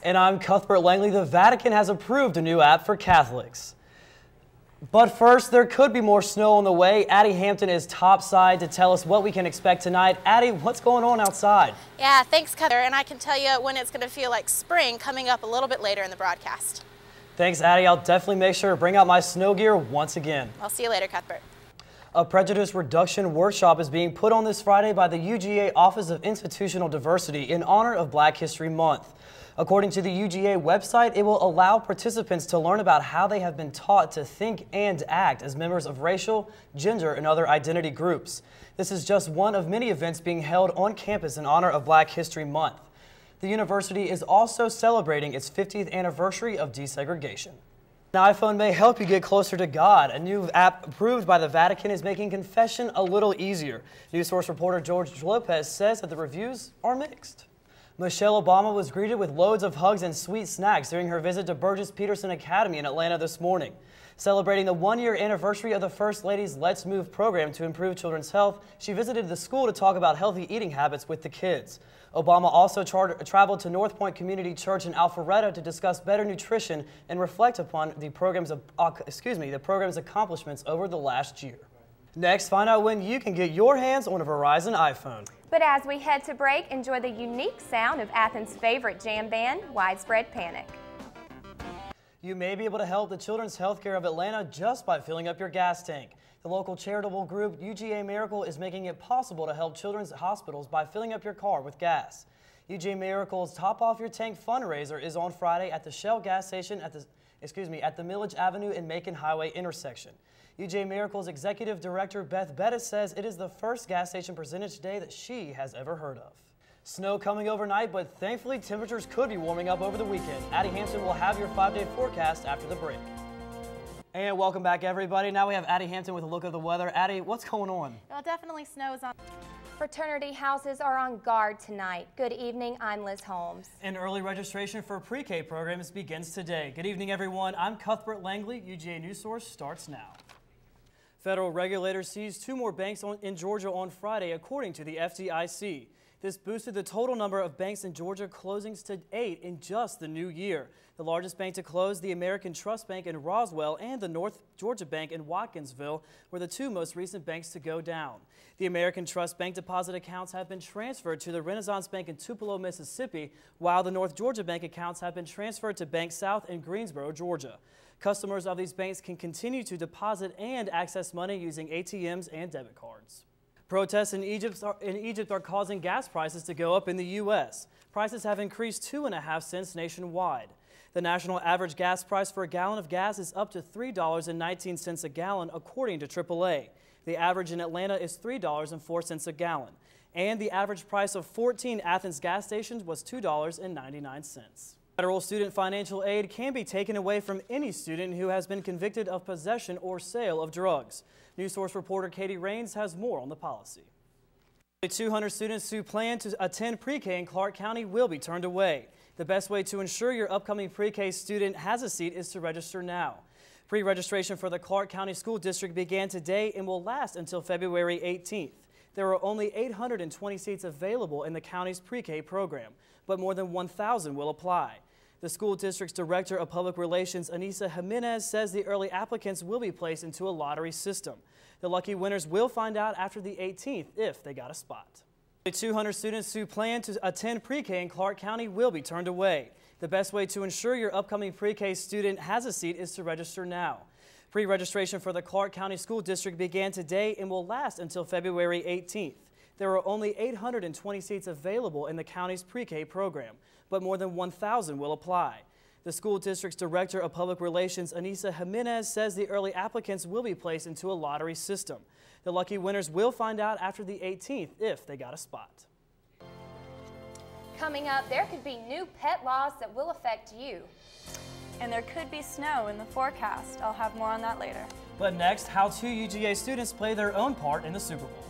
And I'm Cuthbert Langley. The Vatican has approved a new app for Catholics. But first, there could be more snow on the way. Addie Hampton is topside to tell us what we can expect tonight. Addie, what's going on outside? Yeah, thanks, Cuthbert. And I can tell you when it's going to feel like spring coming up a little bit later in the broadcast. Thanks, Addie. I'll definitely make sure to bring out my snow gear once again. I'll see you later, Cuthbert. A prejudice reduction workshop is being put on this Friday by the UGA Office of Institutional Diversity in honor of Black History Month. According to the UGA website, it will allow participants to learn about how they have been taught to think and act as members of racial, gender, and other identity groups. This is just one of many events being held on campus in honor of Black History Month. The university is also celebrating its 50th anniversary of desegregation. An iPhone may help you get closer to God. A new app approved by the Vatican is making confession a little easier. News Source reporter George Lopez says that the reviews are mixed. Michelle Obama was greeted with loads of hugs and sweet snacks during her visit to Burgess Peterson Academy in Atlanta this morning. Celebrating the one-year anniversary of the First Lady's Let's Move program to improve children's health, she visited the school to talk about healthy eating habits with the kids. Obama also traveled to North Point Community Church in Alpharetta to discuss better nutrition and reflect upon the program's accomplishments over the last year. Next, find out when you can get your hands on a Verizon iPhone. But as we head to break, enjoy the unique sound of Athens' favorite jam band, Widespread Panic. You may be able to help the Children's Healthcare of Atlanta just by filling up your gas tank. The local charitable group UGA Miracle is making it possible to help children's hospitals by filling up your car with gas. UGA Miracle's Top Off Your Tank fundraiser is on Friday at the Shell gas station at the Millage Avenue and Macon Highway intersection. UGA Miracle's executive director Beth Bettis says it is the first gas station presented today that she has ever heard of. Snow coming overnight, but thankfully temperatures could be warming up over the weekend. Addie Hampton will have your 5-day forecast after the break. And welcome back, everybody. Now we have Addie Hampton with a look at the weather. Addie, what's going on? Well, definitely snows on. Fraternity houses are on guard tonight. Good evening, I'm Liz Holmes. And early registration for pre-K programs begins today. Good evening, everyone. I'm Cuthbert Langley. UGA News Source starts now. Federal regulators seized 2 more banks in Georgia on Friday, according to the FDIC. This boosted the total number of banks in Georgia closings to 8 in just the new year. The largest bank to close, the American Trust Bank in Roswell and the North Georgia Bank in Watkinsville, were the 2 most recent banks to go down. The American Trust Bank deposit accounts have been transferred to the Renaissance Bank in Tupelo, Mississippi, while the North Georgia Bank accounts have been transferred to Bank South in Greensboro, Georgia. Customers of these banks can continue to deposit and access money using ATMs and debit cards. Protests in Egypt are causing gas prices to go up in the U.S. Prices have increased 2.5 cents nationwide. The national average gas price for a gallon of gas is up to $3.19 a gallon, according to AAA. The average in Atlanta is $3.04 a gallon. And the average price of 14 Athens gas stations was $2.99. Federal student financial aid can be taken away from any student who has been convicted of possession or sale of drugs. News Source reporter Katie Rains has more on the policy. 200 students who plan to attend pre-K in Clark County will be turned away. The best way to ensure your upcoming pre-K student has a seat is to register now. Pre-registration for the Clark County School District began today and will last until February 18th. There are only 820 seats available in the county's pre-K program, but more than 1,000 will apply. The school district's Director of Public Relations, Anissa Jimenez, says the early applicants will be placed into a lottery system. The lucky winners will find out after the 18th if they got a spot. 200 students who plan to attend pre-K in Clark County will be turned away. The best way to ensure your upcoming pre-K student has a seat is to register now. Pre-registration for the Clark County School District began today and will last until February 18th. There are only 820 seats available in the county's pre-K program, but more than 1,000 will apply. The school district's Director of Public Relations, Anissa Jimenez, says the early applicants will be placed into a lottery system. The lucky winners will find out after the 18th if they got a spot. Coming up, there could be new pet laws that will affect you. And there could be snow in the forecast. I'll have more on that later. But next, how 2 UGA students play their own part in the Super Bowl.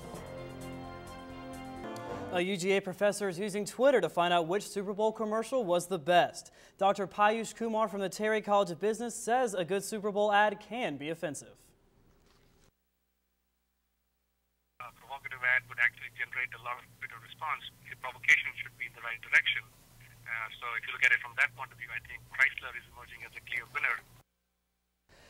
A UGA professor is using Twitter to find out which Super Bowl commercial was the best. Dr. Payush Kumar from the Terry College of Business says a good Super Bowl ad can be offensive. A provocative ad would actually generate a lot of bit of response. The provocation should be in the right direction. So if you look at it from that point of view, I think Chrysler is emerging as a clear winner.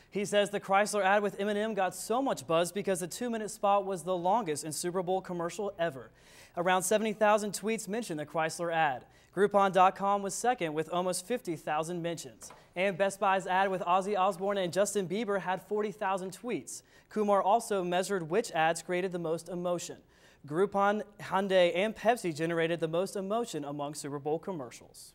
He says the Chrysler ad with Eminem got so much buzz because the 2-minute spot was the longest in Super Bowl commercial ever. Around 70,000 tweets mentioned the Chrysler ad. Groupon.com was second with almost 50,000 mentions. And Best Buy's ad with Ozzy Osbourne and Justin Bieber had 40,000 tweets. Kumar also measured which ads created the most emotion. Groupon, Hyundai, and Pepsi generated the most emotion among Super Bowl commercials.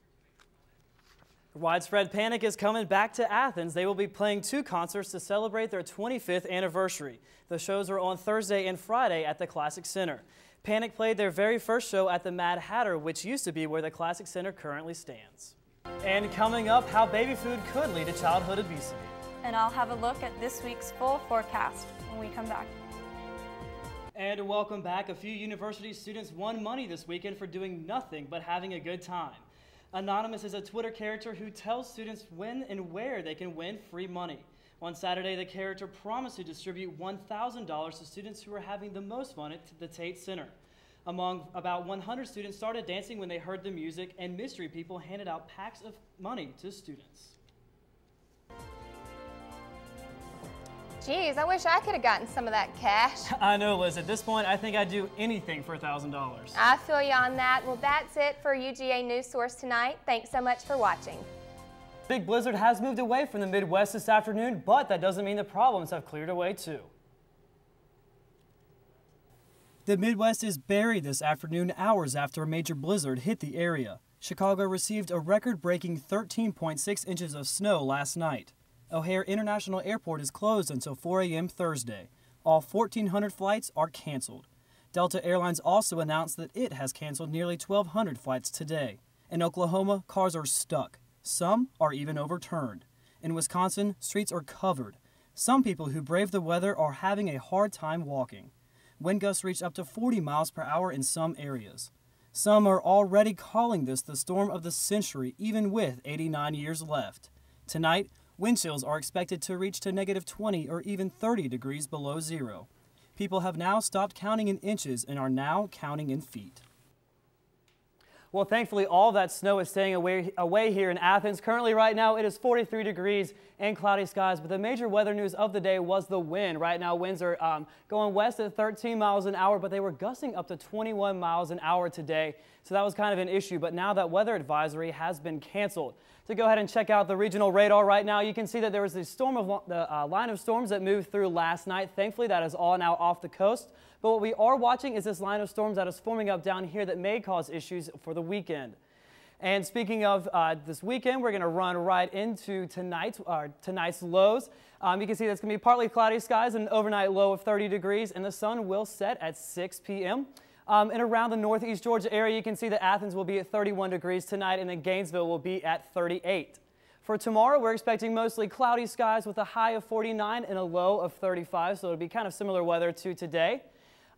Widespread Panic is coming back to Athens. They will be playing 2 concerts to celebrate their 25th anniversary. The shows are on Thursday and Friday at the Classic Center. Panic played their very first show at the Mad Hatter, which used to be where the Classic Center currently stands. And coming up, how baby food could lead to childhood obesity. And I'll have a look at this week's full forecast when we come back. And welcome back. A few university students won money this weekend for doing nothing but having a good time. Anonymous is a Twitter character who tells students when and where they can win free money. On Saturday, the character promised to distribute $1,000 to students who are having the most fun at the Tate Center. Among about 100 students started dancing when they heard the music, and mystery people handed out packs of money to students. Geez, I wish I could have gotten some of that cash. I know, Liz. At this point, I think I'd do anything for $1,000. I feel you on that. Well, that's it for UGA News Source tonight. Thanks so much for watching. Big blizzard has moved away from the Midwest this afternoon, but that doesn't mean the problems have cleared away too. The Midwest is buried this afternoon hours after a major blizzard hit the area. Chicago received a record-breaking 13.6 inches of snow last night. O'Hare International Airport is closed until 4 a.m. Thursday. All 1,400 flights are canceled. Delta Airlines also announced that it has canceled nearly 1,200 flights today. In Oklahoma, cars are stuck. Some are even overturned. In Wisconsin, streets are covered. Some people who brave the weather are having a hard time walking. Wind gusts reached up to 40 miles per hour in some areas. Some are already calling this the storm of the century, even with 89 years left. Tonight, wind chills are expected to reach to -20 or even 30 degrees below zero. People have now stopped counting in inches and are now counting in feet. Well, thankfully, all that snow is staying away here in Athens. Currently, right now, it is 43 degrees and cloudy skies, but the major weather news of the day was the wind. Right now, winds are going west at 13 miles an hour, but they were gusting up to 21 miles an hour today, so that was kind of an issue. But now that weather advisory has been canceled. To go ahead and check out the regional radar right now, you can see that there was the line of storms that moved through last night. Thankfully, that is all now off the coast. But what we are watching is this line of storms that is forming up down here that may cause issues for the weekend. And speaking of this weekend, we're going to run right into tonight's lows. You can see that's going to be partly cloudy skies and an overnight low of 30 degrees, and the sun will set at 6 p.m. And around the northeast Georgia area, you can see that Athens will be at 31 degrees tonight, and then Gainesville will be at 38. For tomorrow, we're expecting mostly cloudy skies with a high of 49 and a low of 35, so it'll be kind of similar weather to today.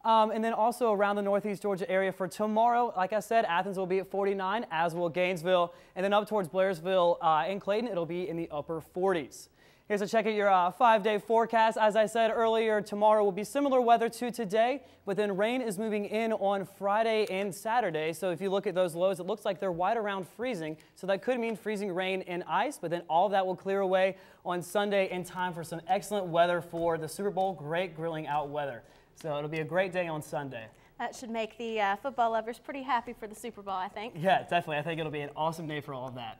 And then also around the northeast Georgia area for tomorrow, like I said, Athens will be at 49, as will Gainesville. And then up towards Blairsville and Clayton, it'll be in the upper 40s. Here's a check at your 5-day forecast. As I said earlier, tomorrow will be similar weather to today, but then rain is moving in on Friday and Saturday. So if you look at those lows, it looks like they're right around freezing. So that could mean freezing rain and ice, but then all of that will clear away on Sunday in time for some excellent weather for the Super Bowl. Great grilling out weather. So it'll be a great day on Sunday. That should make the football lovers pretty happy for the Super Bowl, I think. Yeah, definitely. I think it'll be an awesome day for all of that.